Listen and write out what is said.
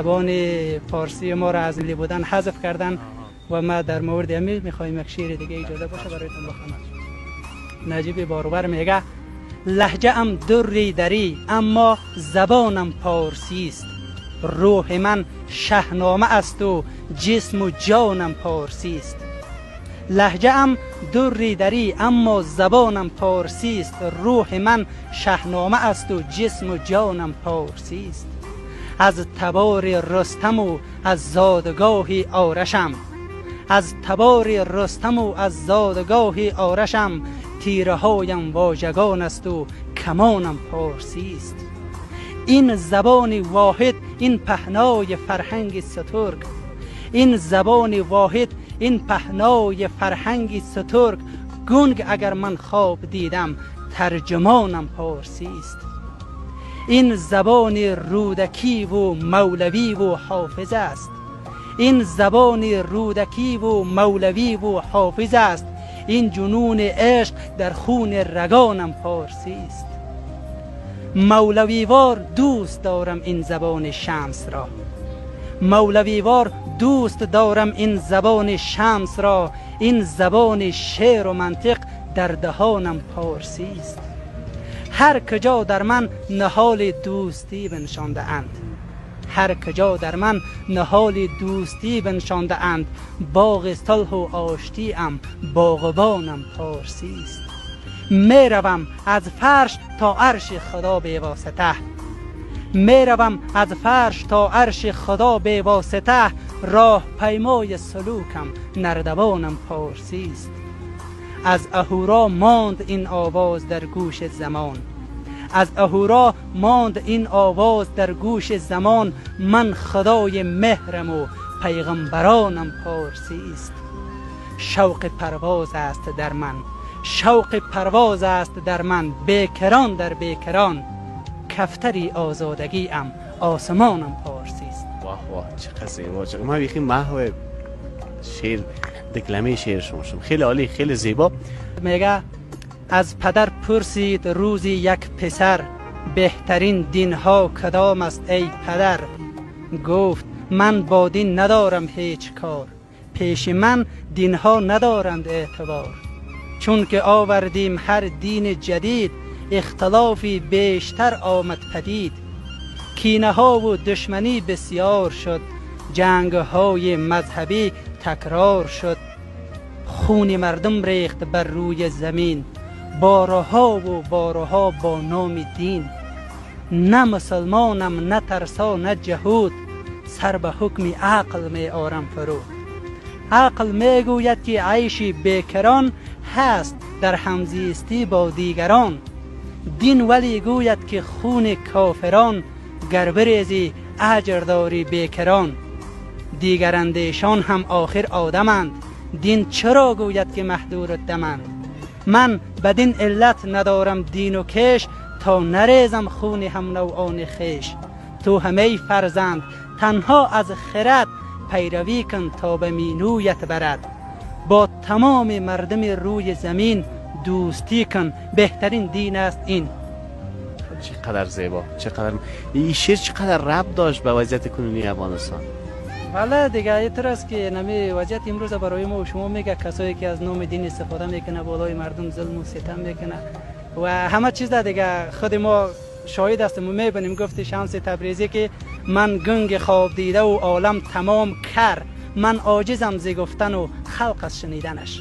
زبان فارسی ما را از ملی بودن حذف کردن و ما در مورد امیر میخوایم یک شعر دیگه اجازه باشه برایتون بخونم. نجیب بارور میگه لهجه ام دری دری اما زبانم پارسی است، روح من شهنامه است و جسم و جانم پارسی است. لهجه ام دری دری اما زبانم پارسی است، روح من شهنامه است و جسم و جانم پارسی است. از تبار رستم و از زادگاه آرشم، از تبار رستم و از زادگاه آرشم، تیره هایم واژگان است و کمانم پارسی است. این زبان واحد این پهنای فرهنگ سترگ، این زبان واحد این پهنای فرهنگ سترگ، گنگ اگر من خواب دیدم ترجمانم پارسی است. این زبان رودکی و مولوی و حافظ است، این زبان رودکی و مولوی و حافظ است، این جنون عشق در خون رگانم پارسی است. مولویوار دوست دارم این زبان شمس را، مولویوار دوست دارم این زبان شمس را، این زبان شعر و منطق در دهانم پارسی است. هر کجا در من نهال دوستی بنشانده اند، هر کجا در من نهال دوستی بنشانده اند، باغ صلح و آشتی ام باغبانم پارسی است. می روم از فرش تا عرش خدا به واسطه، می روم از فرش تا عرش خدا به واسطه، راه پیمای سلوکم نردبانم پارسی است. از اهورا ماند این آواز در گوش زمان، از اهورا ماند این آواز در گوش زمان، من خدای مهرم و پیغمبرانم پارسی است. شوق پرواز است در من، شوق پرواز است در من، بیکران در بیکران، کفتری آزادگی ام آسمانم پارسی است. واه واه چقدر زیبا، چقدر ما بیخی محو شعر دکلمه شعر شما شد، خیلی عالی، خیلی زیبا. میگه از پدر پرسید روزی یک پسر، بهترین دین ها کدام است ای پدر؟ گفت من با دین ندارم هیچ کار، پیش من دین ها ندارند اعتبار. چون که آوردیم هر دین جدید، اختلافی بیشتر آمد پدید. کینه ها و دشمنی بسیار شد، جنگ های مذهبی تکرار شد. خون مردم ریخت بر روی زمین، بارها و بارها با نام دین. نه مسلمانم نه ترسا نه جهود، سر به حکم عقل می آرم فرو. عقل می گوید که عیشی بیکران هست در همزیستی با دیگران. دین ولی گوید که خون کافران، گر بریزی اجر داری بیکران. دیگر اندیشان هم آخر آدمند، دین چرا گوید که محدور دمند؟ من بدین علت ندارم دین و کش، تا نریزم خون هم نوعان خیش. تو همه فرزند تنها از خرد، پیروی کن تا به مینویت برد. با تمام مردم روی زمین دوستی کن، بهترین دین است این. چقدر زیبا، چقدر این شعر چقدر ربط داشت به وضعیت کنونی افغانستان. والا دیگه اینطور است که نمی وضعیت امروز برای ما و شما میگه کسایی که از نام دین استفاده میکنه، بالای مردم ظلم و ستم میکنه و همه چیز دیگه. خود ما شاهد هستیم و میبینیم. گفت شمس تبریزی که من گنگ خواب دیده و عالم تمام کر، من عاجزم ز گفتن و خلق از شنیدنش.